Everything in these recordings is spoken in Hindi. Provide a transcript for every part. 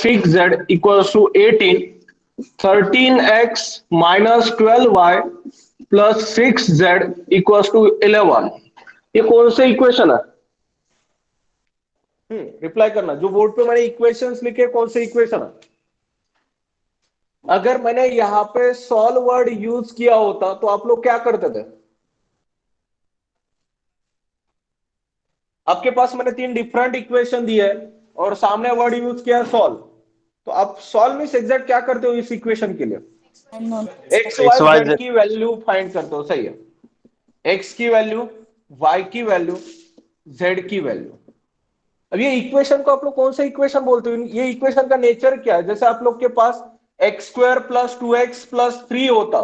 6z equals to 18, 13x minus 12y plus 6z equals to 11। ये कौन से इक्वेशन है? रिप्लाई करना। जो बोर्ड पे मैंने इक्वेशंस लिखे कौन से इक्वेशन है? अगर मैंने यहां पे सॉल्व वर्ड यूज किया होता तो आप लोग क्या करते थे? आपके पास मैंने 3 डिफरेंट इक्वेशन दिए और सामने वर्ड यूज किया सॉल्व, तो आप सॉल्व मींस एग्जैक्ट क्या करते हो इस इक्वेशन के लिए? एक्स वाई जेड की वैल्यू फाइंड करते हो, सही है। एक्स की वैल्यू, वाई की वैल्यू, जेड की वैल्यू। अब ये इक्वेशन को आप लोग कौन सा इक्वेशन बोलते हो? ये इक्वेशन का नेचर क्या है? जैसे आप लोग के पास X square plus 2x plus 3 होता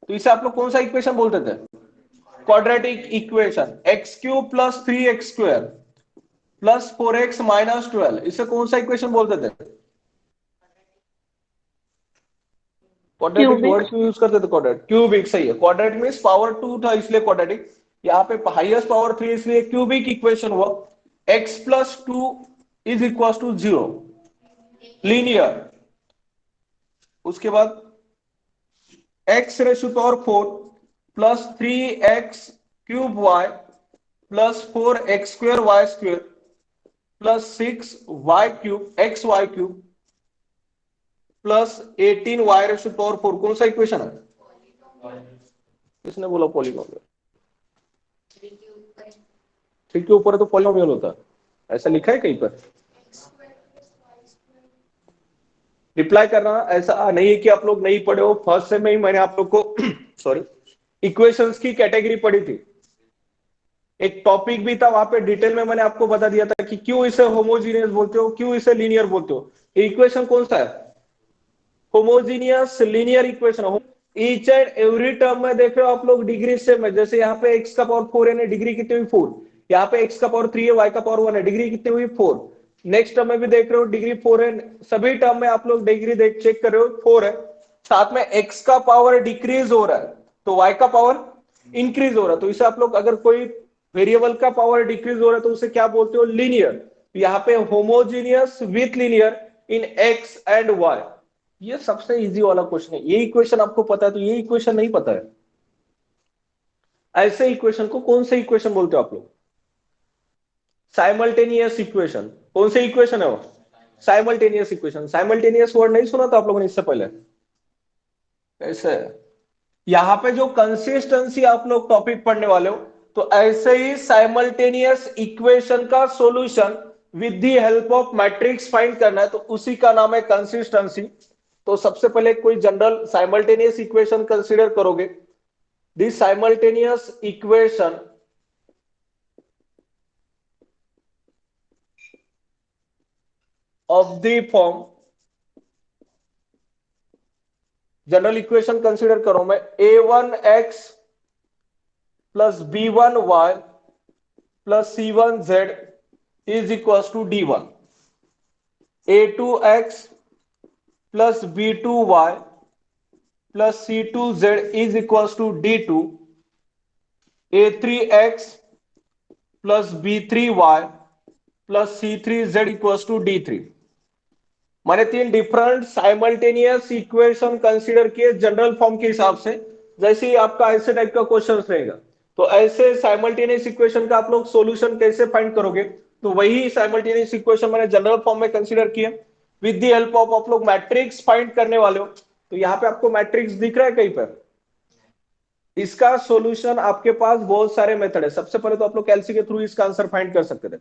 तो इसे आप लोग कौन सा इक्वेशन बोलते थे? Quadratic equation. X cube plus 3x square plus 4x minus 12, इसे कौन सा इक्वेशन बोलते थे? क्वाड्रेटिक वर्ड क्यों यूज करते थे? क्वाड्रेट, क्यूबिक, सही है। क्वाड्रेट मींस पावर 2 था इसलिए क्वाड्रेटिक। यहाँ पे हाईएस्ट पावर 3 इसलिए क्यूबिक इक्वेशन हुआ। x plus 2 is equal to 0, linear. उसके बाद x raise to power 4 plus 3x cube y plus 4x square y square plus 6y cube x y cube plus 18y raise to power 4। कौन सा इक्वेशन है? किसने बोला पॉलीनोमियल? थ्री के ऊपर है तो पॉलीनोमियल होता है, ऐसा लिखा है कहीं पर? रिप्लाई करना। ऐसा नहीं है कि आप लोग नहीं पढ़े हो, फर्स्ट से में ही मैंने आप लोग को सॉरी इक्वेशंस की कैटेगरी पढ़ी थी। एक टॉपिक भी था वहां पे डिटेल में मैंने आपको बता दिया था कि क्यों इसे होमोजीनियस बोलते हो, क्यों इसे लीनियर बोलते हो। इक्वेशन कौन सा है? Homogeneous linear equation. Each and every term में देख रहे हो आप लोग डिग्री से में, जैसे यहाँ पे एक्स का पावर 4 है, डिग्री कितनी हुई 4। यहाँ पे एक्स का पावर 3 है, वाई का पावर 1 है, डिग्री कितनी हुई 4। नेक्स्ट टर्म में भी देख रहे हो डिग्री 4 है, सभी टर्म में आप लोग डिग्री देख चेक कर रहे हो 4 है। साथ में एक्स का पावर डिक्रीज हो रहा है तो वाई का पावर इंक्रीज हो रहा है, तो इसे आप लोग अगर कोई वेरिएबल का पावर डिक्रीज हो रहा है तो उसे क्या बोलते हो? लीनियर। यहाँ पे homogeneous with linear in x and y. ये सबसे इजी वाला क्वेश्चन है। ये इक्वेशन आपको पता है तो ये इक्वेशन नहीं पता है, ऐसे इक्वेशन को कौन से इक्वेशन बोलते हो आप लोग? Simultaneous equation. कौन से इक्वेशन है वो? Simultaneous equation. साइमल्टेनियस वर्ड नहीं सुना था आप लोगों ने इससे पहले? कैसे? यहां पे जो कंसिस्टेंसी आप लोग टॉपिक पढ़ने वाले हो, तो ऐसे ही साइमल्टेनियस इक्वेशन का solution with the help of matrix find करना है, तो उसी का नाम है कंसिस्टेंसी। तो सबसे पहले कोई जनरल साइमल्टेनियस इक्वेशन कंसीडर करोगे। This simultaneous equation of the form, general equation consider करो मैं, a1x plus b1y plus c1z is equal to d1, a2x plus b2y plus c2z is equal to d2, a3x plus b3y plus c3z equal to d3। मैंने 3 डिफरेंट साइमल्टेनियस इक्वेशन कंसीडर किए जनरल फॉर्म के हिसाब से। जैसे ही आपका ऐसे टाइप का क्वेश्चन रहेगा तो ऐसे साइमल्टेनियस इक्वेशन का आप लोग सॉल्यूशन कैसे फाइंड करोगे, तो वही साइमल्टेनियस इक्वेशन मैंने जनरल फॉर्म में कंसीडर किया। विद द हेल्प ऑफ आप लोग मैट्रिक्स फाइंड करने वाले हो, तो यहाँ पे आपको मैट्रिक्स दिख रहा है कहीं पर? इसका सॉल्यूशन आपके पास बहुत सारे मेथड है। सबसे पहले तो आप लोग कैलसी के थ्रू इसका आंसर फाइंड कर सकते थे।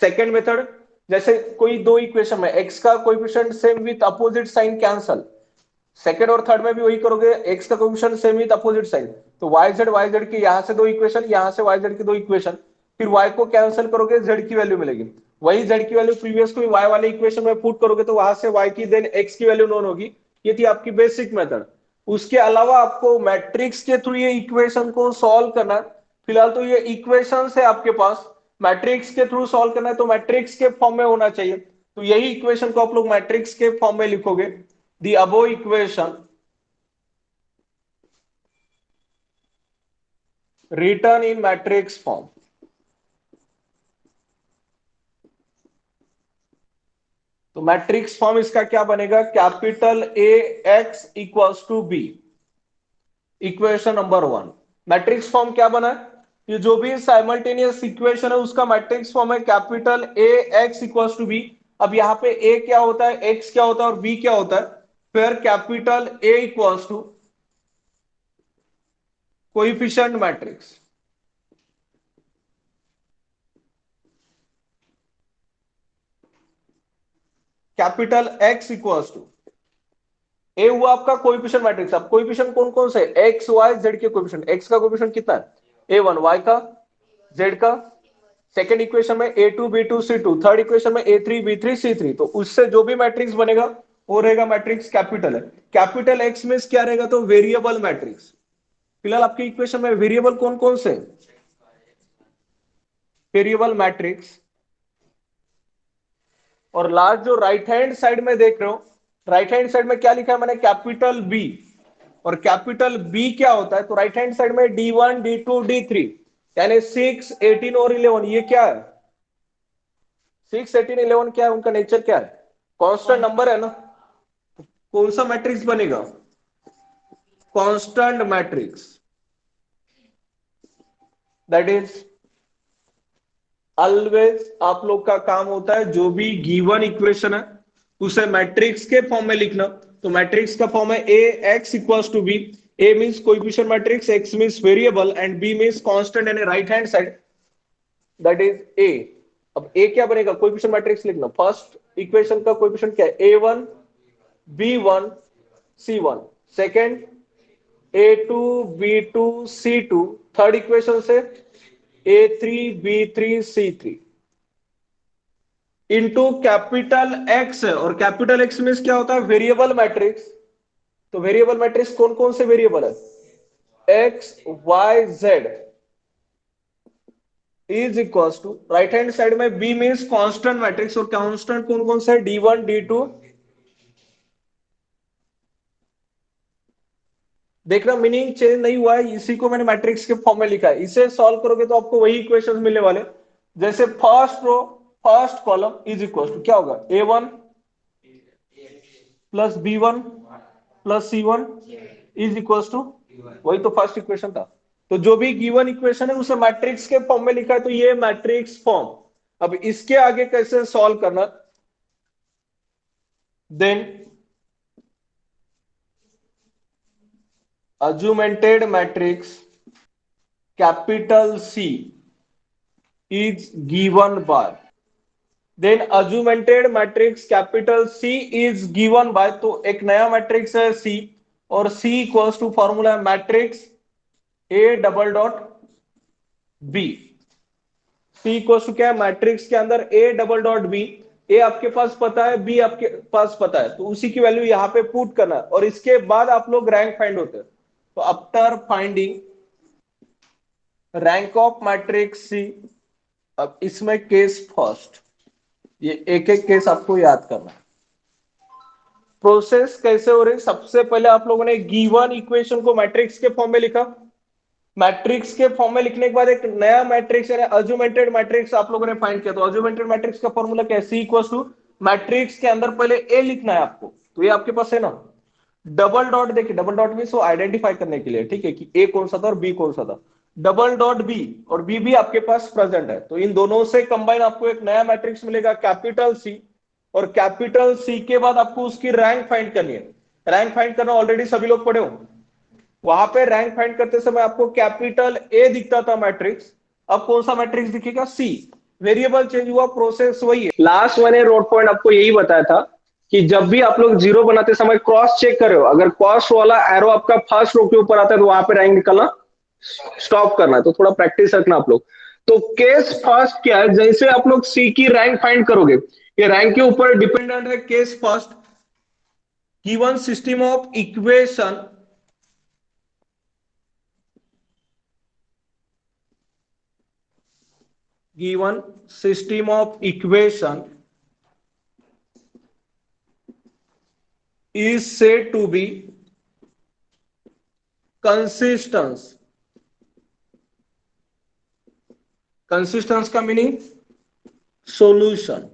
सेकंड मेथड, जैसे कोई दो इक्वेशन में एक्स का coefficient same with opposite sign cancel, second और थर्ड में भी वही करोगे, एक्स का coefficient same with opposite sign, तो वाई जेड की यहां से दो इक्वेशन, यहां से वाई जेड की दो इक्वेशन, फिर वाई को कैंसिल करोगे जेड की वैल्यू मिलेगी। वही जेड की वैल्यू प्रीवियस को वाई वाले इक्वेशन में पुट करोगे तो वहां से वाई की देन एक्स की वैल्यू नोन होगी। ये थी आपकी बेसिक मेथड। उसके अलावा आपको मैट्रिक्स के थ्रू ये इक्वेशन को सॉल्व करना। फिलहाल तो ये इक्वेशन है आपके पास, मैट्रिक्स के थ्रू सॉल्व करना है तो मैट्रिक्स के फॉर्म में होना चाहिए, तो यही इक्वेशन को आप लोग मैट्रिक्स के फॉर्म में लिखोगे। The above equation written in matrix form. तो मैट्रिक्स फॉर्म इसका क्या बनेगा, capital A x equals to B, equation number 1। Matrix form क्या बना है, ये जो भी साइमल्टेनियस इक्वेशन है उसका मैट्रिक्स फॉर्म है capital A x equals to B. अब यहाँ पे ए क्या होता है, एक्स क्या होता है और बी क्या होता है, फिर capital A equals to coefficient matrix, capital X equals to A हुआ आपका कोएफिशिएंट मैट्रिक्स। अब कोएफिशिएंट कौन कौन से, एक्स वाई जेड के कोएफिशिएंट, एक्स का कोएफिशिएंट कितना है ए वन, वाई का, जेड का, सेकेंड इक्वेशन में A two B two C two, third equation में A three B three C three. तो उससे जो भी मैट्रिक्स बनेगा वो रहेगा मैट्रिक्स कैपिटल है। कैपिटल एक्स में क्या रहेगा, तो वेरिएबल मैट्रिक्स। फिलहाल आपके इक्वेशन में वेरिएबल कौन कौन से, वेरिएबल मैट्रिक्स। और लास्ट जो राइट हैंड साइड में देख रहे हो, राइट हैंड साइड में क्या लिखा है मैंने, कैपिटल बी। और कैपिटल बी क्या होता है, तो राइट हैंड साइड में D one D two D three, यानी 6 18 और 11, ये क्या है, 6 18 11 क्या है, उनका नेचर क्या है, कांस्टेंट नंबर है ना। कौन सा मैट्रिक्स बनेगा, constant matrix, that is always आप लोग का काम होता है जो भी गिवन इक्वेशन है उसे मैट्रिक्स के फॉर्म में लिखना। तो मैट्रिक्स का फॉर्म है A x equals to B, A means coefficient matrix, X means variable and B means constant यानी right hand side, that is A. अब ए क्या बनेगा, कोएफिशिएंट मैट्रिक्स लिखना, फर्स्ट इक्वेशन का कोएफिशिएंट क्या है, A one B one C one, second A two B two C two, third equation से A three B three C three into capital X है। और कैपिटल एक्स में क्या होता है, वेरिएबल मैट्रिक्स। तो वेरिएबल मैट्रिक्स कौन कौन से वेरिएबल है, X Y Z is equal to right hand side में बी मीन्स कांस्टेंट मैट्रिक्स। और कांस्टेंट कौन कौन से, डी वन डी टू। देखना मीनिंग चेंज नहीं हुआ है, इसी को मैंने मैट्रिक्स के फॉर्म में लिखा है। इसे सॉल्व करोगे तो आपको वही इक्वेशंस मिलने वाले, जैसे first row first column is equal to क्या होगा, A one plus B one plus C one is equal to, वही तो फर्स्ट इक्वेशन था। तो जो भी गिवन इक्वेशन है उसे मैट्रिक्स के फॉर्म में लिखा है, तो ये मैट्रिक्स फॉर्म। अब इसके आगे कैसे सॉल्व करना, then augmented matrix capital C is given by, then augmented matrix capital C is given by, तो एक नया मैट्रिक्स है C, और C equals to formula matrix A double dot B। C equals to क्या है, मैट्रिक्स के अंदर A double dot B, A आपके पास पता है, B आपके पास पता है, तो उसी की वैल्यू यहां पे पुट करना है, और इसके बाद आप लोग रैंक फाइंड होते हैं। तो after finding rank of matrix C, अब इसमें केस फर्स्ट, ये एक एक केस आपको याद करना है। प्रोसेस कैसे हो रही, सबसे पहले आप लोगों ने गिवन इक्वेशन को मैट्रिक्स के फॉर्म में लिखा, मैट्रिक्स के फॉर्म में लिखने के बाद एक नया मैट्रिक्स यानी अज्यूमेंटेड मैट्रिक्स आप लोगों ने फाइंड किया। तो अज्यूमेंटेड मैट्रिक्स का फॉर्मूला क्या है, सी इक्वल्स टू मैट्रिक्स के अंदर पहले ए लिखना है आपको, तो ये आपके पास है ना, डबल डॉट, देखिए डबल डॉट मींस वो आइडेंटिफाई करने के लिए, ठीक है, कि ए कौन सा था और बी कौन सा था, डबल डॉट बी, और बी भी आपके पास प्रेजेंट है। तो इन दोनों से कंबाइन आपको एक नया मैट्रिक्स मिलेगा कैपिटल सी, और कैपिटल सी के बाद आपको उसकी रैंक फाइंड करनी है। रैंक फाइंड करना ऑलरेडी सभी लोग पढ़े हो, वहां पे रैंक फाइंड करते समय आपको कैपिटल ए दिखता था मैट्रिक्स, अब कौन सा मैट्रिक्स दिखेगा, सी। वेरिएबल चेंज हुआ, प्रोसेस वही है। लास्ट मैंने रोड पॉइंट आपको यही बताया था कि जब भी आप लोग जीरो बनाते समय क्रॉस चेक कर रहे हो, अगर क्रॉस वाला एरो आपका फर्स्ट रो के ऊपर आता है तो वहां पे रैंक निकलना स्टॉप करना है, तो थोड़ा प्रैक्टिस रखना आप लोग। तो केस फर्स्ट क्या है, जैसे आप लोग सी की रैंक फाइंड करोगे, ये रैंक के ऊपर डिपेंडेंट है। Case first, given system of equation, given system of equation is said to be consistent। Consistence का meaning solution.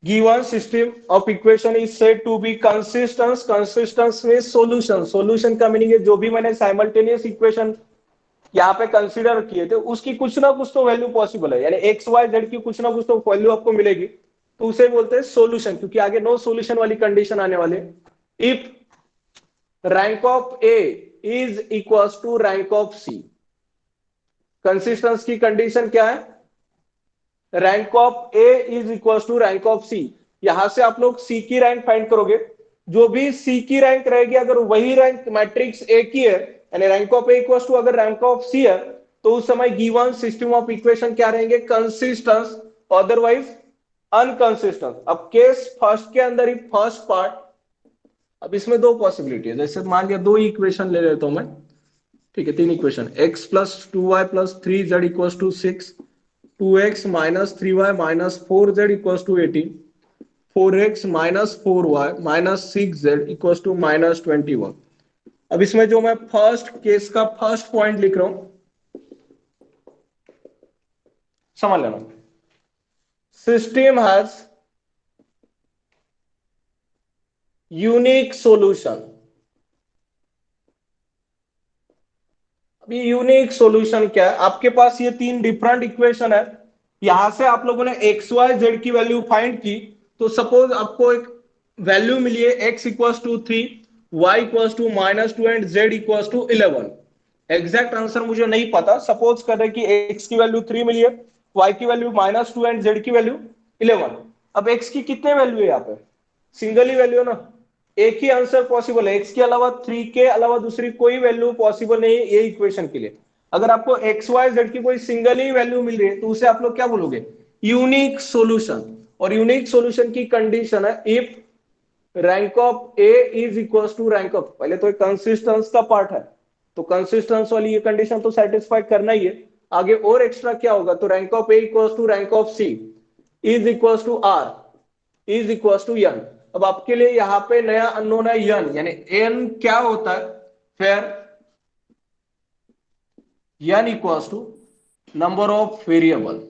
Given system of equation is said to be consistence, consistence में सॉल्यूशन, सॉल्यूशन का मीनिंग है जो भी मैंने साइमल्टेनियस इक्वेशन यहाँ पे कंसीडर किए थे उसकी कुछ ना कुछ तो वैल्यू पॉसिबल है, यानी एक्स वाई जेड की कुछ ना कुछ तो वैल्यू आपको मिलेगी, तो उसे बोलते हैं सॉल्यूशन, क्योंकि आगे नो सॉल्यूशन वाली कंडीशन आने वाले। If rank of A is equal to rank of C, consistence की कंडीशन क्या है, rank of A is equal to rank of C. यहां से आप लोग सी की रैंक फाइंड करोगे, जो भी सी की रैंक रहेगी अगर वही रैंक मैट्रिक्स ए की है, यानी rank of A equal to अगर रैंक ऑफ सी है, तो उस समय गिवन सिस्टम ऑफ इक्वेशन क्या रहेंगे, कंसिस्टेंस, अदरवाइज अनकंसिस्टेंट। अब केस फर्स्ट के अंदर ही फर्स्ट पार्ट, अब इसमें दो पॉसिबिलिटी है, जैसे मान लिया दो इक्वेशन ले लेता हूं मैं, ठीक है, तीन equation, X plus 2y plus 3z equal to 6, 2x minus 3y minus 4z equal to 18, 4x minus 4y minus 6z equal to minus 21। अब इसमें जो मैं फर्स्ट केस का फर्स्ट पॉइंट लिख रहा हूं, समझ लेना, सिस्टम हैज यूनिक सॉल्यूशन। अभी यूनिक सॉल्यूशन क्या है, आपके पास ये तीन डिफरेंट इक्वेशन है, यहां से आप लोगों ने एक्स वाई जेड की वैल्यू फाइंड की, तो सपोज आपको एक वैल्यू मिली है X equal to 3, Y equal to -2 and Z equal to 11। Exact answer मुझे नहीं पता, सपोज कर रहे कि एक्स की वैल्यू 3 मिली है, वाई की वैल्यू -2 एंड जेड की वैल्यू 11। अब एक्स की कितने वैल्यू है यहाँ पे, सिंगल ही वैल्यू है ना, एक ही आंसर पॉसिबल है, एक्स के अलावा 3 के अलावा दूसरी कोई वैल्यू पॉसिबल नहीं है ये इक्वेशन के लिए। अगर आपको एक्स वाई जेड की कोई सिंगल ही वैल्यू मिल रही है तो उसे आप लोग क्या बोलोगे, यूनिक सॉल्यूशन। और यूनिक सॉल्यूशन की कंडीशन है if rank of A is equal to rank of, पहले तो कंसिस्टेंस का पार्ट है, तो कंसिस्टेंस वाली ये कंडीशन तो सेटिस्फाई करना ही है, आगे और एक्स्ट्रा क्या होगा, तो rank of A equal to rank of C is equal to R is equal to N. अब आपके लिए यहां पे नया अननोन है एन, यानी एन क्या होता है, फिर N equal to number of variable,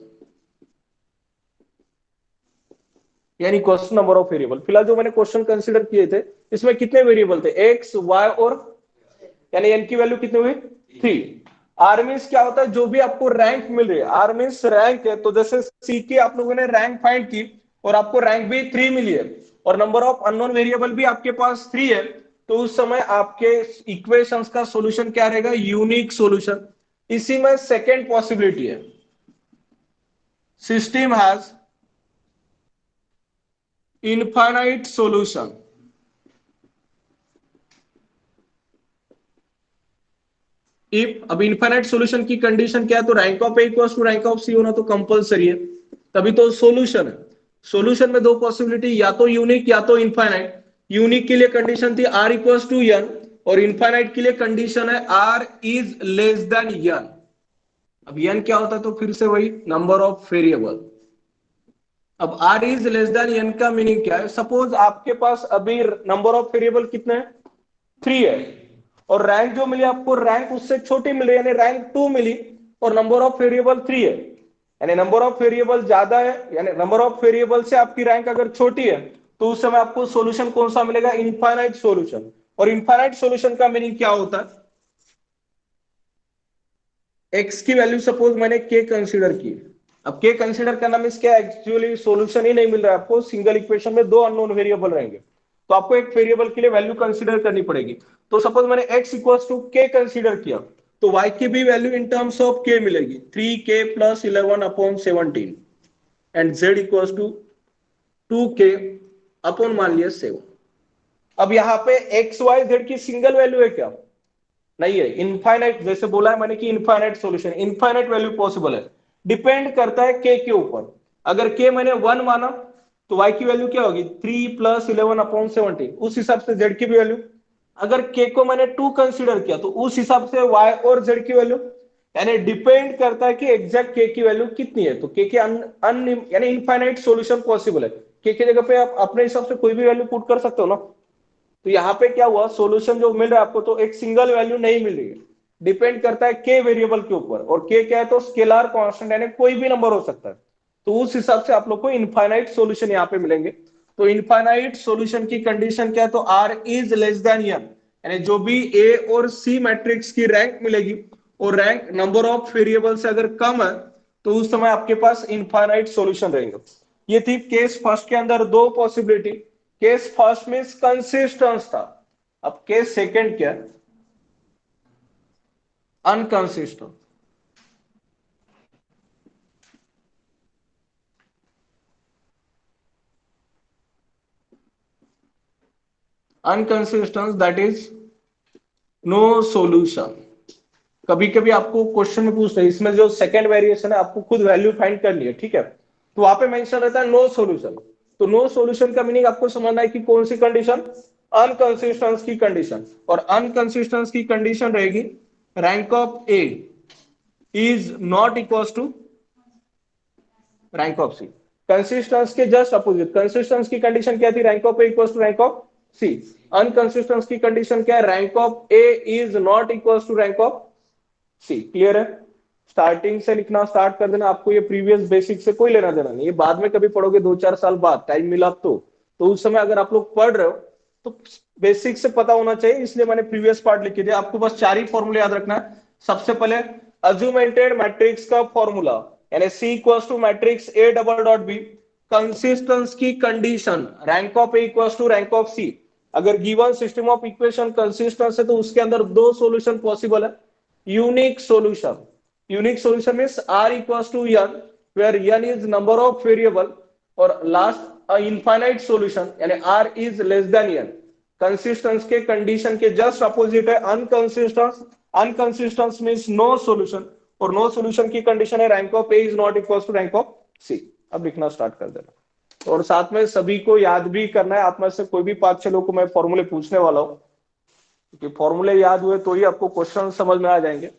यानी क्वेश्चन नंबर ऑफ वेरिएबल। फिलहाल जो मैंने क्वेश्चन कंसीडर किए थे इसमें कितने वेरिएबल थे, एक्स वाई और, यानी एन की वैल्यू कितनी हुई, 3। आर मीन्स क्या होता है, जो भी आपको रैंक मिल रही है, आर मीन्स रैंक है, तो जैसे सी की आप लोगों ने रैंक फाइंड की और आपको रैंक भी 3 मिली है और नंबर ऑफ अननोन वेरिएबल भी आपके पास 3 है, तो उस समय आपके इक्वेशंस का सॉल्यूशन क्या रहेगा, यूनिक सॉल्यूशन। इसी में सेकेंड पॉसिबिलिटी है, system has infinite solution. If, अब इनफाइनाइट सॉल्यूशन की कंडीशन क्या है, तो rank of A equals to rank of C होना तो कंपलसरी है, तभी तो सॉल्यूशन है। सॉल्यूशन में दो पॉसिबिलिटी, या तो यूनिक या तो इनफाइनाइट। यूनिक के लिए कंडीशन थी आर इक्वल्स टू एन, और इनफाइनाइट के लिए कंडीशन है R is less than N. अब एन क्या होता है, तो फिर से वही नंबर ऑफ वेरिएबल। अब R is less than N का मीनिंग क्या है, सपोज आपके पास अभी नंबर ऑफ वेरिएबल कितने हैं, 3 है, और रैंक जो मिली आपको, रैंक उससे छोटी मिल रही है, यानी रैंक 2 मिली, और नंबर ऑफ वेरिएबल 3 है, यानी नंबर ऑफ वेरिएबल ज्यादा है, यानी नंबर ऑफ वेरिएबल से आपकी रैंक अगर छोटी है, तो उस समय आपको सॉल्यूशन कौन सा मिलेगा, इनफाइनाइट सॉल्यूशन। और इनफाइनाइट सॉल्यूशन का मीनिंग क्या होता है, एक्स की वैल्यू सपोज मैंने के कंसीडर की, अब के कंसीडर करना मीन क्या, एक्चुअली सॉल्यूशन ही नहीं मिल रहा है आपको, सिंगल इक्वेशन में दो अननोन वेरिएबल रहेंगे, तो आपको एक वेरिएबल के लिए वैल्यू कंसीडर करनी पड़ेगी। तो सपोज मैंने x equals to K consider किया, तो y की भी value in terms of k मिलेगी, 3k plus 11 upon 17, and z equals to 2k upon मान लिया 7। अब यहाँ पे एक्स वाई जेड की सिंगल वैल्यू है क्या, नहीं है, इनफाइनाइट, जैसे बोला है मैंने कि infinite solution, infinite value possible है, डिपेंड करता है के ऊपर। अगर के मैंने 1 माना तो y की वैल्यू क्या होगी, 3 प्लस 11 अपॉन 17, उस हिसाब से z की भी वैल्यू। अगर k को मैंने 2 कंसीडर किया तो उस हिसाब से y और z की वैल्यू, यानी डिपेंड करता है कि एग्जैक्ट k की वैल्यू कितनी है, तो k के यानी इनफाइनाइट सॉल्यूशन पॉसिबल है, k की जगह पे आप अपने हिसाब से कोई भी वैल्यू पुट कर सकते हो ना। तो यहाँ पे क्या हुआ, सॉल्यूशन जो मिल रहा है आपको, तो एक सिंगल वैल्यू नहीं मिल रही है, डिपेंड करता है के वेरिएबल के ऊपर, और के क्या है, तो स्केलर कांस्टेंट, यानी कोई भी नंबर हो सकता है। तो उस हिसाब से आप लोग को इनफाइनाइट सॉल्यूशन यहाँ पे मिलेंगे। तो इनफाइनाइट सॉल्यूशन की कंडीशन क्या है, तो R is less than N, यानी जो भी ए और सी मैट्रिक्स की रैंक मिलेगी और रैंक नंबर ऑफ वेरिएबल से अगर कम है तो उस समय आपके पास इनफाइनाइट सॉल्यूशन रहेंगे। ये थी केस फर्स्ट के अंदर दो पॉसिबिलिटी। केस फर्स्ट में कंसिस्टेंस था, अब केस सेकंड क्या, inconsistent. अनकंसिस्टेंस that is no solution. कभी कभी आपको क्वेश्चन में पूछ रहे हैं इसमें जो सेकंड वेरिएशन है आपको खुद वैल्यू फाइंड करनी है, ठीक है, तो वहां पे मेंशन रहता है नो सॉल्यूशन। तो नो सॉल्यूशन का मीनिंग आपको समझना है कि कौन सी कंडीशन, अनकंसिस्टेंस की कंडीशन। और अनकंसिस्टेंस की कंडीशन रहेगी rank of A is not equal to rank of C. Consistence के जस्ट अपोजिट, कंसिस्टेंस की कंडीशन क्या थी, rank of A equal to rank of C. Unconsistence की कंडीशन क्या है, rank of A is not equal to rank of C. Clear है? स्टार्टिंग से लिखना स्टार्ट कर देना, आपको ये प्रीवियस बेसिक से कोई लेना देना नहीं, ये बाद में कभी पढ़ोगे 2-4 साल बाद टाइम मिला तो उस समय अगर आप लोग पढ़ रहे हो तो बेसिक से पता होना चाहिए, इसलिए मैंने प्रीवियस पार्ट लिख दिया। आपको बस 4 ही फॉर्मूले याद रखना है। सबसे पहले अज्यूमेंटेड मैट्रिक्स का फॉर्मूला, यानी C equals to matrix A double dot B, consistence की condition rank of A equals to rank of C. अगर given system of equation consistence है तो उसके अंदर दो सॉल्यूशन पॉसिबल है। Unique solution, unique solution means r equals to n where n is number of variable, और लास्ट इनफाइनाइट सॉल्यूशन यानी r is less than n। Consistence के कंडीशन के जस्ट अपोजिट है unconsistence. Unconsistence means no solution, और नो सॉल्यूशन की कंडीशन है rank of A is not equal to rank of C. अब लिखना स्टार्ट कर देना, और साथ में सभी को याद भी करना है। आप में से कोई भी 5-6 लोग को मैं फॉर्मूले पूछने वाला हूं, क्योंकि फॉर्मूले याद हुए तो ही आपको क्वेश्चन समझ में आ जाएंगे।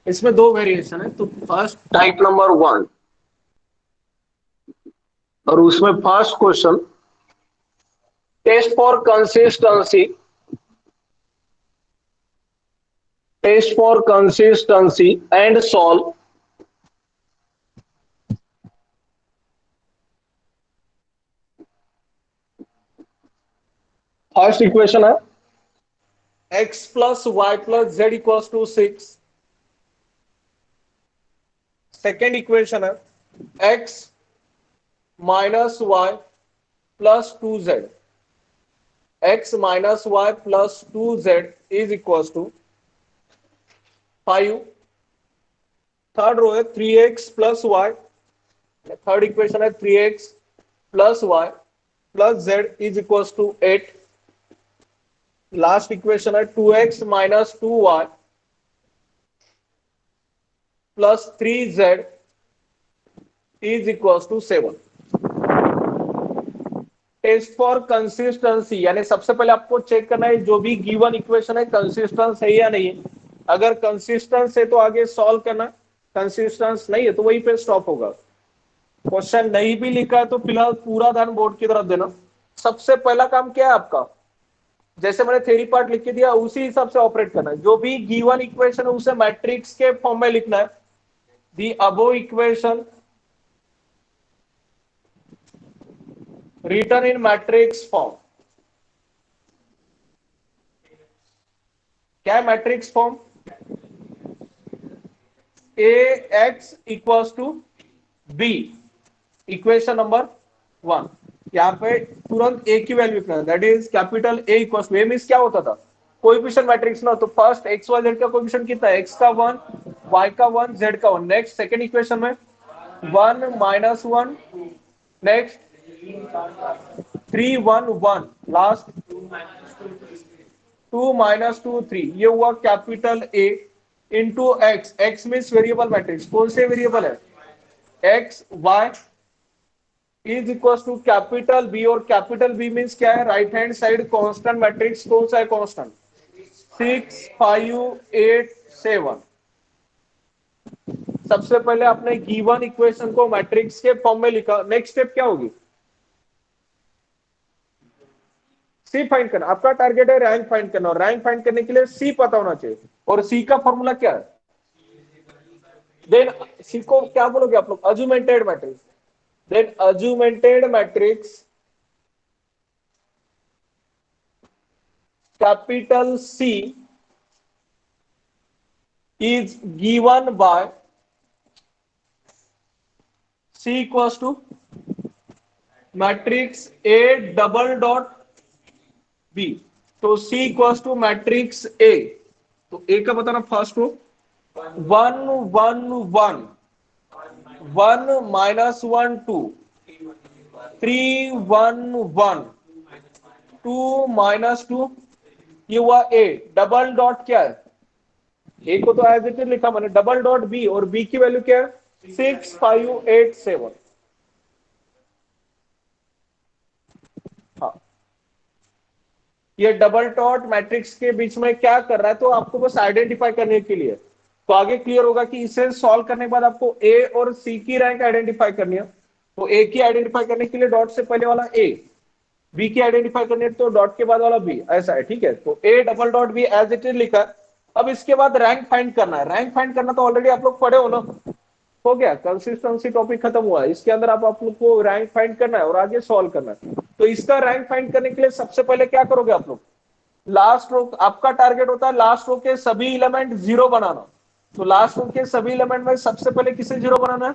इसमें दो वेरिएशन है, तो फर्स्ट टाइप नंबर 1, और उसमें first question, test for consistency, test for consistency and solve. First equation है x plus Y plus Z equals to 6। Second equation है x minus Y plus 2z, x minus Y plus 2z is equal to 5। Third row है 3x plus Y, third equation है 3x plus Y plus z is equal to 8। Last equation है 2x minus 2y plus 3z is equal to 7। Test for consistency, यानी सबसे पहले आपको चेक करना है जो भी गिवन इक्वेशन है कंसिस्टेंस है या नहीं है। अगर कंसिस्टेंस है तो आगे सॉल्व करना, कंसिस्टेंस नहीं है तो वहीं पे स्टॉप होगा। क्वेश्चन नहीं भी लिखा है तो फिलहाल पूरा ध्यान बोर्ड की तरफ देना। सबसे पहला काम क्या है आपका, जैसे मैंने थ्योरी पार्ट लिख के दिया उसी हिसाब से ऑपरेट करना है। जो भी गिवन इक्वेशन है उसे मैट्रिक्स के फॉर्म में लिखना है। The above equation written in matrix form। क्या है matrix form, A x equals to B, equation number 1। यहाँ पे तुरंत ए की वैल्यू लिखना है, that is capital A equals to, A means क्या होता था, कोएफिशिएंट मैट्रिक्स ना, तो फर्स्ट एक्स वाई जेड का कोएफिशिएंट कितना है, एक्स का 1, वाई का 1, जेड का 1। नेक्स्ट सेकंड इक्वेशन में 1 माइनस 1, नेक्स्ट 3 1 1, लास्ट 2 माइनस 2 3। ये हुआ capital A into X, X means variable matrix, कौन से वेरिएबल है X Y is equal to capital B, और कैपिटल बी मीन्स क्या है, right hand side constant matrix, कौन सा है कांस्टेंट, 6 5 8 7। सबसे पहले आपने गिवन इक्वेशन को मैट्रिक्स के फॉर्म में लिखा, नेक्स्ट स्टेप क्या होगी, सी फाइंड करना। आपका टारगेट है रैंक फाइंड करना, और रैंक फाइंड करने के लिए सी पता होना चाहिए, और सी का फॉर्मूला क्या है, देन सी को क्या बोलोगे आप लोग, अज्यूमेंटेड matrix. Then augmented matrix capital C is given by C equals to matrix A double dot B. तो C equals to matrix A. तो A का बताना फर्स्ट रो 1 1 1 1 1 2 -1 2 ये हुआ A. डबल डॉट क्या है? A को तो एज इट इज लिखा मैंने, डबल डॉट B, और B की वैल्यू क्या है? 6587. हाँ, ये डबल डॉट मैट्रिक्स के बीच में क्या कर रहा है, तो आपको बस आइडेंटिफाई करने के लिए, तो आगे क्लियर होगा कि इसे सॉल्व करने के बाद आपको ए और सी की रैंक आइडेंटिफाई करनी है. तो ए की आइडेंटिफाई करने के लिए डॉट से पहले वाला ए, बी की आइडेंटिफाई करनी है तो डॉट के बाद वाला बी, ऐसा है. ठीक है, तो A double dot B as it is लिखा है. अब इसके बाद रैंक फाइंड करना है. रैंक फाइंड करना तो ऑलरेडी आप लोग पढ़े हो ना, हो गया, कंसिस्टेंसी टॉपिक खत्म हुआ है. इसके अंदर आप लोग को रैंक फाइंड करना है और आगे सॉल्व करना है. तो इसका रैंक फाइंड करने के लिए सबसे पहले क्या करोगे आप लोग? लास्ट रो, आपका टारगेट होता है लास्ट रो के सभी एलिमेंट जीरो बनाना. तो लास्ट रो के सभी एलिमेंट में सबसे पहले किसे जीरो बनाना है?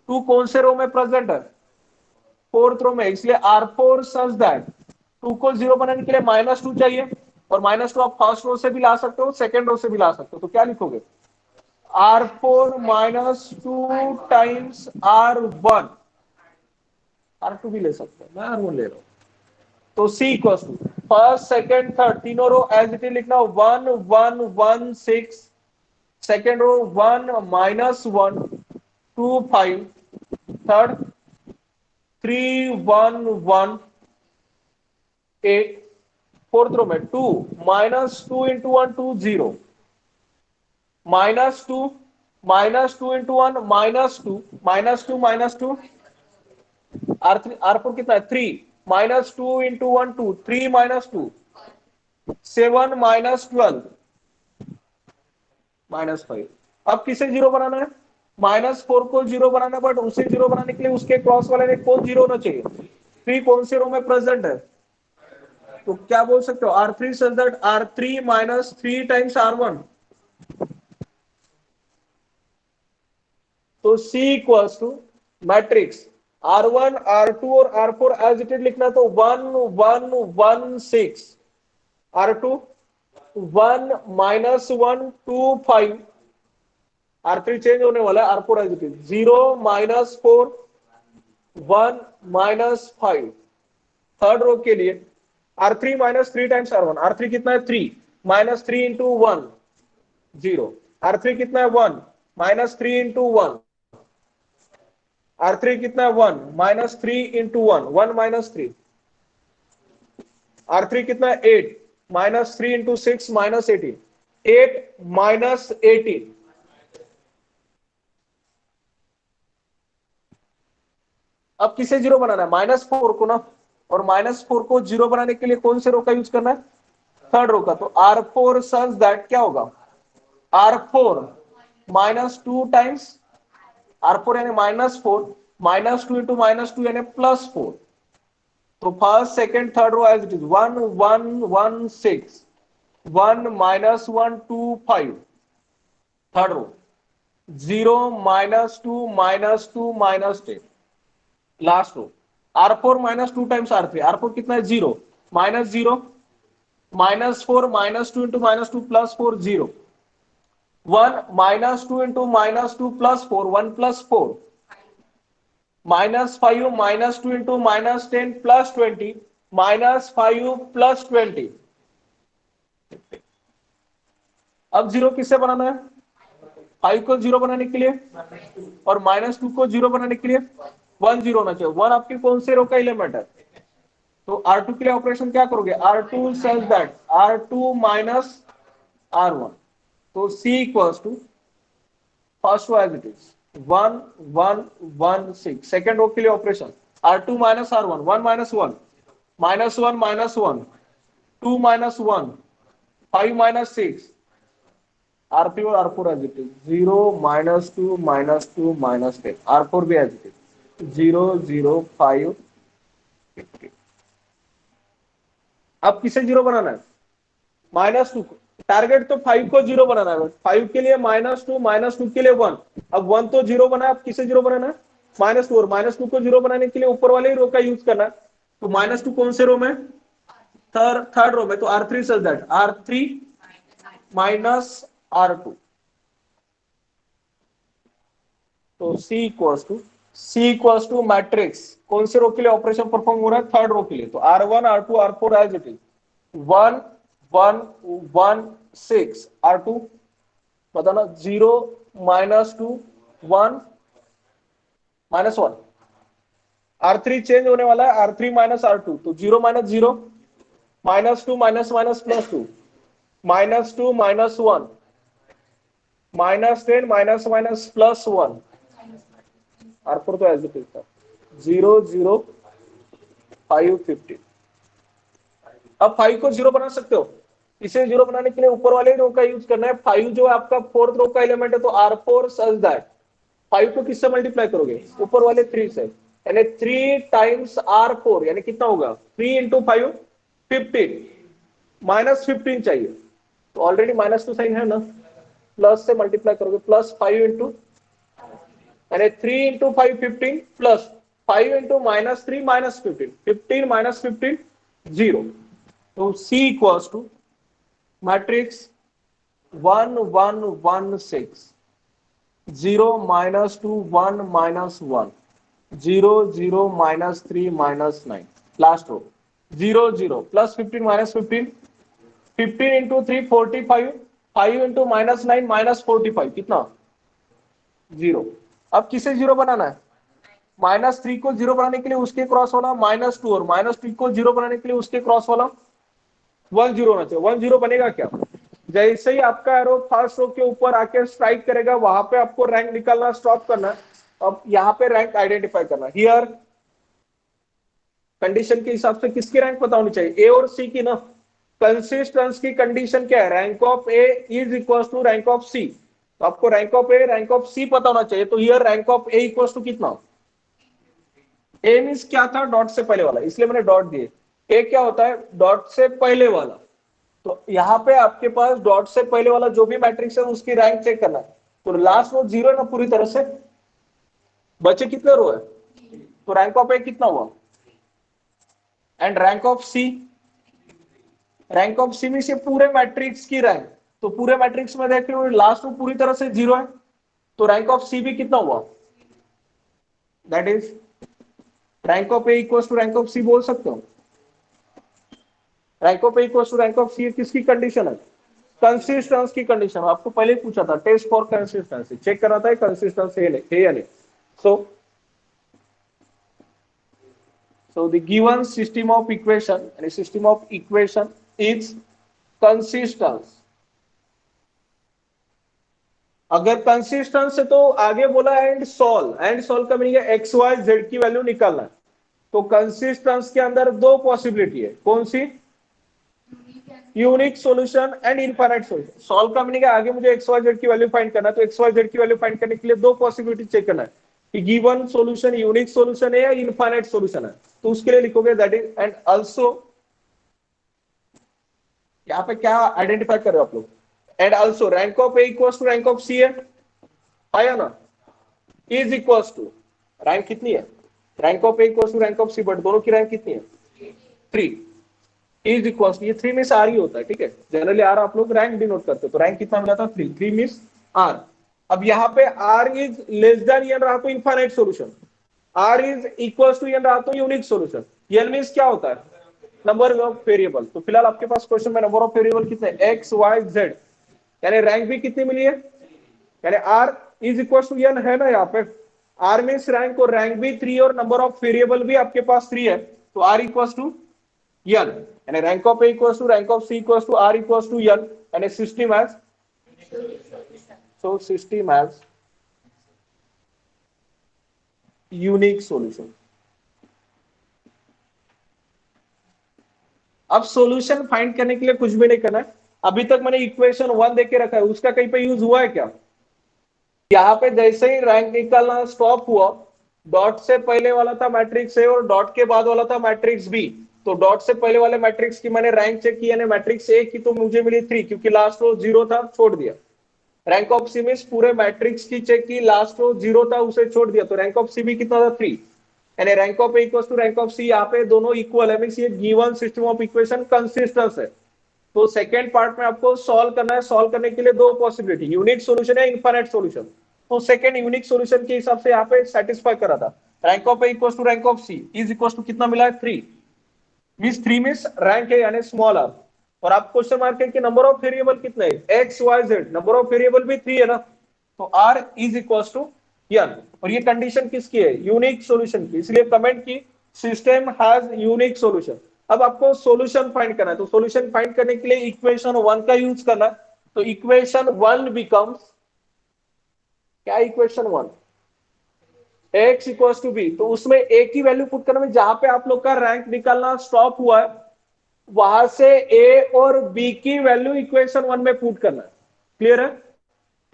टू कौन से रो में प्रेजेंट है? फोर्थ रो में. इसलिए R four such that two को जीरो बनाने के लिए -2 चाहिए, और -2 आप फर्स्ट रो से भी ला सकते हो, सेकेंड रो से भी ला सकते हो. तो क्या लिखोगे? R4 -2 times R1. R2 भी ले सकते हैं, मैं R1 ले रहा हूं. तो C equals to first second third तीनों रो एज इट इज लिखना. 1 1 1 6. Second row 1 -1 2 5. Third 3 1 1 8. Fourth row में 2 -2 इंटू 1 2 0. -2 -2 इंटू 1 -2 -2 R4 कितना है? 3. -2 इंटू 1 2 3 -2 7 -12 -5. अब किसे जीरो बनाना है? -4 को जीरो बनाना है, बट उसे जीरो बनाने के लिए उसके क्रॉस वाले ने कौन जीरो होना चाहिए? 3 कौन से रो में प्रेजेंट है? तो क्या बोल सकते हो? R3 such that R3 -3 times R1. तो C equals to matrix R1 R2 और R4 एज इट इज लिखना. तो 1 1 1 6. R2 1 -1 2 5. R3 चेंज होने वाला है, R4 as it is 0 -4 1 -5. Third row के लिए R3 -3 टाइम्स R1. R3 कितना है? 3. -3 इंटू 1 0. R3 कितना है? 1 -3 इंटू 1. R3 कितना है? 1 -3 इंटू 1 1 -3. R3 कितना है? 8 -3 इंटू 6 -18. 8 -18. अब किसे जीरो बनाना है? -4 को ना, और -4 को जीरो बनाने के लिए कौन से रो का यूज करना है? थर्ड रो का. तो R4 सच दैट क्या होगा? R4 -2 टाइम्स R4 यानी -4 -2 इंटू -2 यानी +4. तो first second third row as it is 1 1 1 6 1 -1 2 5. Third row 0 -2 -2 -10. Last row R4 -2 times R3. R4 कितना है? 0 -0 -4 -2 इंटू -2 +4 0. 1 -2 इंटू -2 +4 1 +4. -5 -2 इंटू -10 +20 -5 +20. अब जीरो किससे बनाना है? 5 को जीरो बनाने के लिए और -2 को जीरो बनाने के लिए 1 जीरो होना चाहिए. 1 आपके कौन से रो का एलिमेंट है? तो R2 के लिए ऑपरेशन क्या करोगे? R2 such that R2 -R1. तो C equals to first row as it is 1 1 1 6. Second row के लिए ऑपरेशन R2 -R1 1 -1 -1 -1 2 -1 5 -6. R3 और R4 as it is 0 -2 -2 -10. R4 भी एज इट इज. 0, 0, 5। अब किसे जीरो बनाना है? -2। टारगेट तो 5 को जीरो बनाना है, 5 के लिए -2 के लिए 1। अब 1 तो जीरो बना, अब किसे जीरो बनाना है? -2, और -2 को जीरो बनाने के लिए ऊपर वाले ही रो का यूज करना है। तो -2 कौन से रो में? थर्ड रो में। तो R3 such that R3 -R2। तो C मैट्रिक्स कौन से रो के लिए ऑपरेशन परफॉर्म हो रहा है? थर्ड रो के लिए। तो R1 R2 R4 as it is. 1 1 1 6 R2 बताना। 0 -2 1 -1। R3 चेंज होने वाला है, R3 -R2। तो 0 -0 -2 +2 -2 -1 -10 +1। R4 तो एज इट इज था। 0 0 5 50। अब 5 को जीरो बना सकते हो। इसे जीरो बनाने के लिए ऊपर वाले रो का यूज करना है। 5 जो आपका फोर्थ रो का एलिमेंट है, तो R4 सच दैट 5 को किससे मल्टीप्लाई करोगे? ऊपर वाले 3 से। यानी 3 टाइम्स R4 यानी कितना होगा? 3 इंटू 5 15। -15 चाहिए, तो ऑलरेडी -2 साइन है ना, प्लस से मल्टीप्लाई करोगे। +5 इंटू यानी 3 इंटू 5 15 प्लस 5 इंटू -3 -15 15 -15 0। तो C equals to matrix 1 1 1 6 0 -2 1 -1 0 0 -3 -9। Last row 0 0 +15 -15 15 into 3 45 5 into -9 -45 कितना? 0। अब किसे जीरो बनाना है? -3 को जीरो बनाने के लिए उसके क्रॉस वाला -2, और -2 को जीरो बनाने के लिए उसके क्रॉस वाला 1 0 होना चाहिए। 1 0 बनेगा क्या? जैसे ही आपका एरो फर्स्ट रो के ऊपर आके स्ट्राइक करेगा, वहां पे आपको रैंक निकालना स्टॉप करना है। अब यहाँ पे रैंक आइडेंटिफाई करना। हियर कंडीशन के हिसाब से किसकी रैंक पता होनी चाहिए? ए और सी की ना। कंसिस्टेंस की कंडीशन क्या है? Rank of A is equal to rank of C. तो आपको rank of A rank of C पता होना चाहिए। तो here rank of A equal to कितना? ए मींस क्या था? डॉट से पहले वाला, इसलिए मैंने डॉट दिए। ए क्या होता है? डॉट से पहले वाला। तो यहाँ पे आपके पास डॉट से पहले वाला जो भी मैट्रिक्स है उसकी रैंक चेक करना है। तो लास्ट रो जीरो है ना पूरी तरह से, बचे कितने रो है? तो रैंक ऑफ ए कितना हुआ? And rank of C, rank of C में से पूरे मैट्रिक्स की रैंक। तो पूरे मैट्रिक्स में देख रहे हो लास्ट रो पूरी तरह से जीरो है, तो रैंक ऑफ सी भी कितना हुआ? That is rank of A equal to rank of C बोल सकते हो। Rank of A equal to rank of C किसकी कंडीशन है? कंसिस्टेंस की कंडीशन। आपको पहले ही पूछा था, टेस्ट फॉर कंसिस्टेंसी चेक करना था कंसिस्टेंसी है या नहीं। So the given system of equation and system of equation is consistent। अगर कंसिस्टेंस है तो आगे बोला एंड सॉल्व। एंड सॉल्व का मीनिंग है एक्स वाई जेड की वैल्यू निकालना है। तो कंसिस्टेंस के अंदर दो पॉसिबिलिटी है, कौन सी? Unique solution and infinite solution. Solve का मीनिंग है आगे मुझे एक्स वाई जेड की वैल्यू फाइंड करना है। तो एक्स वाई जेड की वैल्यू फाइंड करने के लिए दो पॉसिबिलिटी चेक करना है कि गिवन सॉल्यूशन यूनिक सॉल्यूशन है या इनफाइनाइट सॉल्यूशन है। तो उसके लिए लिखोगे दैट इज एंड आल्सो, यहाँ पे क्या आइडेंटिफाई कर रहे हो आप लोग? And also rank of A equals to rank of C है, आया ना? इज इक्वल्स टू रैंक कितनी है? Rank of A equals to rank of C, but दोनों की रैंक कितनी है? 3। इज इक्वल्स टू, ये 3 में से आर ही होता है, ठीक है। जनरली आर आप लोग रैंक डिनोट करते हो, तो रैंक कितना हो जाता है? 3। 3 मींस आर। अब यहाँ पे R is less than N रहा तो infinite solution, R is equals to N रहा तो यूनिक सॉल्यूशन। एन मींस क्या होता है? Number of variable. तो फिलहाल आपके पास क्वेश्चन में नंबर ऑफ वेरिएबल कितने? एक्स वाई जेड, यानी रैंक भी कितनी मिली है? यानी R is equal to N है ना यहाँ पे। आर मीन्स रैंक, और रैंक भी 3 और नंबर ऑफ वेरिएबल भी आपके पास 3 है। तो आर इक्वल टू एन, यानी rank of A equal to rank of C equal to R equal to N, यानी system has, so system has unique solution। अब सॉल्यूशन फाइंड करने के लिए कुछ भी नहीं करना है। अभी तक मैंने इक्वेशन 1 देके रखा है, उसका कहीं पे यूज हुआ है क्या? यहाँ पे जैसे ही रैंक निकालना स्टॉप हुआ, डॉट से पहले वाला था मैट्रिक्स ए और डॉट के बाद वाला था मैट्रिक्स बी। तो डॉट से पहले वाले मैट्रिक्स की मैंने रैंक चेक की, यानी मैट्रिक्स ए की तो मुझे मिली 3 क्योंकि लास्ट रो 0 था, छोड़ दिया। रैंक ऑफ सी मींस पूरे मैट्रिक्स की चेक की, लास्ट रो 0 था उसे छोड़ दिया, तो रैंक ऑफ सी भी कितना था 3। यानी rank of A equals to rank of C, यहाँ पे दोनों इक्वल है, मींस ये given system of equation consistence है। तो सेकेंड पार्ट में आपको सॉल्व करना है। सॉल्व करने के लिए दो पॉसिबिलिटी, यूनिक सॉल्यूशन है, इनफाइनाइट सॉल्यूशन। तो सेकेंड यूनिक सॉल्यूशन के हिसाब से यहाँ पे सेटिस्फाई करा था। Rank of A equals to rank of C is equals to कितना मिला है 3, मींस 3 मींस रैंक है यानी स्मॉल आर। और आप क्वेश्चन मार्क है कि नंबर ऑफ वेरिएबल कितने है, X Y Z, number of variable भी 3 है ना, तो R is equals to n। और ये कंडीशन किसकी है, यूनिक सॉल्यूशन की, इसलिए कमेंट की सिस्टम हैज यूनिक सॉल्यूशन। अब आपको सॉल्यूशन फाइंड करना है, तो सॉल्यूशन फाइंड करने के लिए इक्वेशन 1 का यूज करना है। तो इक्वेशन 1 बिकम्स क्या, equation 1 X equals to B, तो उसमें ए की वैल्यू पुट करने में जहां पे आप लोग का रैंक निकालना स्टॉप हुआ है वहां से ए और बी की वैल्यू इक्वेशन 1 में पुट करना है। क्लियर है?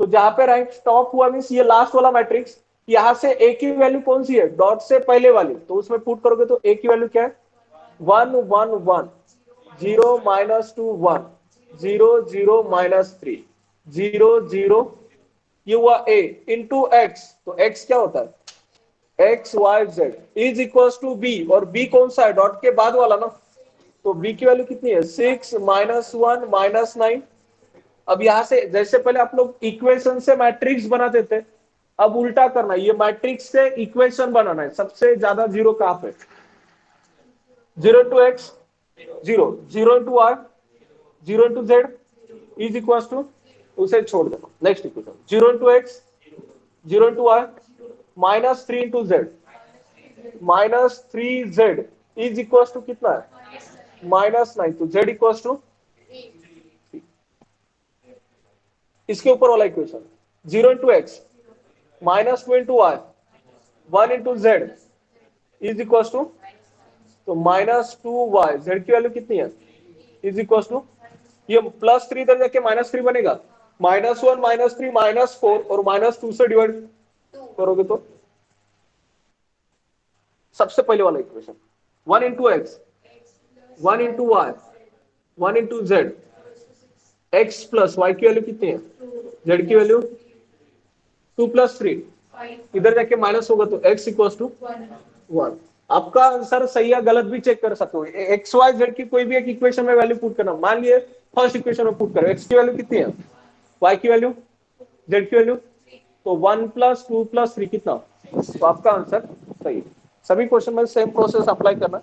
तो जहां पे रैंक स्टॉप हुआ मींस ये लास्ट वाला मैट्रिक्स, यहां से ए की वैल्यू कौन सी है, डॉट से पहले वाली, तो उसमें पुट करोगे तो ए की वैल्यू क्या है 1 1 1, 0 -2 1, 0 0 -3, 0 0, ये हुआ ए इंटू एक्स, तो एक्स क्या होता है X Y Z is equal to B, और बी कौन सा है, डॉट के बाद वाला ना, तो बी की वैल्यू कितनी है 6 -1 -9। अब यहां से जैसे पहले आप लोग इक्वेशन से मैट्रिक्स बनाते थे, अब उल्टा करना है, ये मैट्रिक्स से इक्वेशन बनाना है। सबसे ज्यादा जीरो कहां पे, 0 to X 0, 0 into R 0 into Z is equal to, उसे छोड़ दो, next equation 0 into X 0 into R -3 into Z, -3 Z is equal to कितना है -9, तो जेड इक्वल टू, इसके ऊपर वाला equation 0 into X -2 into R 1 into Z is equal to, तो -2 y, जेड की वैल्यू कितनी है इज इक्वल टू, ये +3 इधर जाके -3 बनेगा, -1 -3 -4 और -2 से डिवाइड करोगे तो सबसे पहले वाला equation 1 into X 1 into Y 1 into Z, X plus Y की वैल्यू कितनी है, जेड की वैल्यू 2 + 3, इधर जाके माइनस होगा तो एक्स इक्वल टू 1। आपका आंसर सही है गलत भी चेक कर सकते हो, एक्स वाई जेड की कोई भी एक इक्वेशन में वैल्यू पुट करना। मान लिए फर्स्ट इक्वेशन में पुट करो, एक्स की वैल्यू कितनी है, वाई की वैल्यू, जेड की वैल्यू, तो 1 + 2 + 3 कितना, तो आपका आंसर सही है। सभी क्वेश्चन में सेम प्रोसेस अप्लाई करना।